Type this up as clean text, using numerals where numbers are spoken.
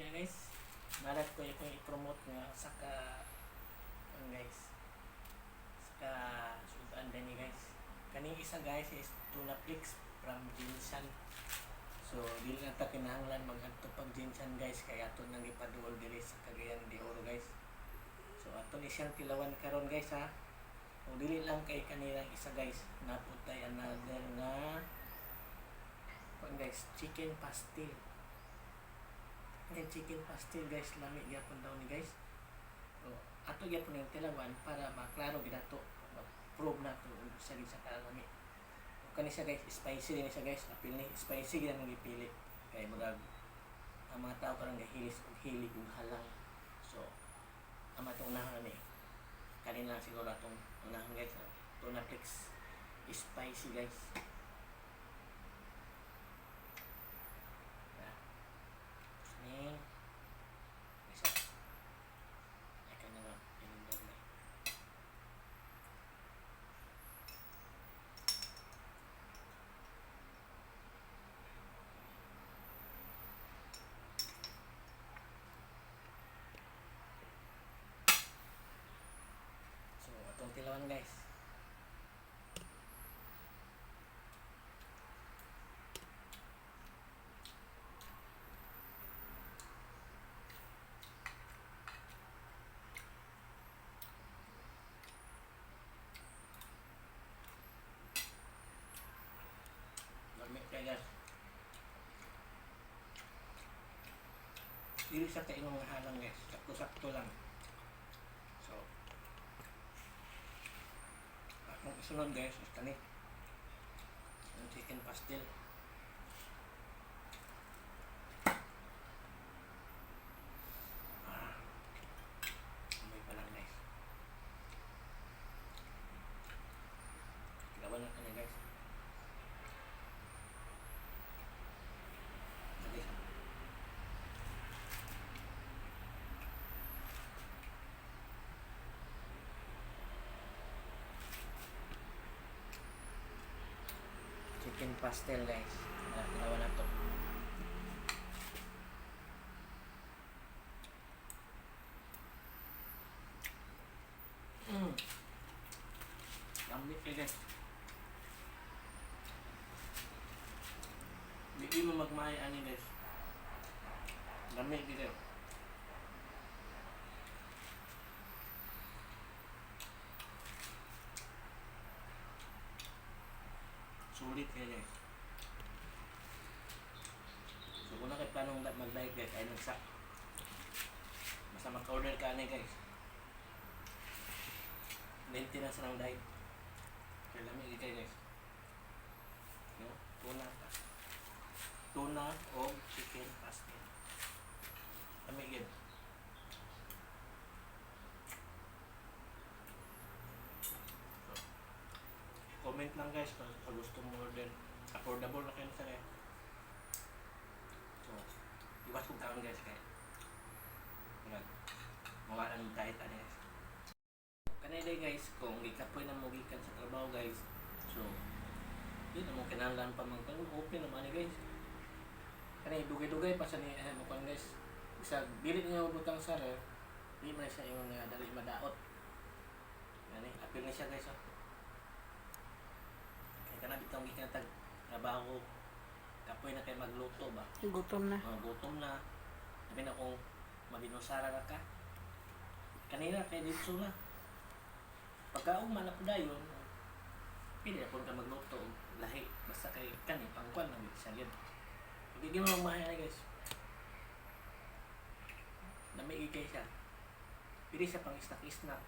niya guys. Nalat ko yung i-promote nga saka guys. Saka sudan din ni guys. Kaning isa guys is Tunaflix from Jinsan. So dili na ta kinahanglan mag-adto pag Jinsan guys kay ato nang ipaduol diri sa Cagayan de Oro guys. So ato ni siyang tilawan karon guys ha. Kung dili lang kay kanilang isa guys, naputay another nga guys, chicken pastel. Ang chicken pastel guys, lami gyapon daw ni guys. So, ato gyapon yung tilawan para maklaro gid ato, prove na to sa gid sa kalami. Kani siya guys, spicy din siya guys. Apil ni spicy gyud ang gipili. Kay murag ang mga tao karang gahilis ug hilig ug halang. So, ang matong unahan ni kanina siguro atong unahan guys, Tunaflix spicy guys. Ini bisa akan naman inundor na. So atong tilawan guys. Guys, dili sa kainong halang guys, sakto-sakto lang. So akong isunod guys is kani ang chicken pastel. May pa lang guys, gawa na kanya guys. Chicken pastel guys, ginawa na to. Lamig guys. Hindi mo magmay ani guys. Lamig dito. Sulit kayo guys. So kung nakit planong mag-like guys ay nagsak. Basta maka-order ka ani guys. Maintenance ng diet. Kaya lamig kayo guys. No? Tuna pa. Tuna o chicken pastel. Lamig yun. Comment lang guys kung gusto mo order. Affordable na kayo sa kaya. So, iwas kong taon guys kaya. Mga ang diet ano guys. Kanina guys, kung ikapoy na mo gikan sa trabaho guys. So, yun na mo kinalan pa mga open naman guys. Kanina dugay-dugay pa sa ni mukhaan guys. Isa, bilit niya butang sa ref. Hindi man siya yung dali madaot. Yan eh, apil na siya guys oh. Kana bitong gikan trabaho kapoy na kay magluto ba gutom na gutom na sabi na kung mabinusara na ka kanina kay dito na pagkaong manapudayon pili na po ka magluto lahi basta kay kani pangkuan na siya yun hindi mo magmahal guys nami ikay siya pili siya pang snack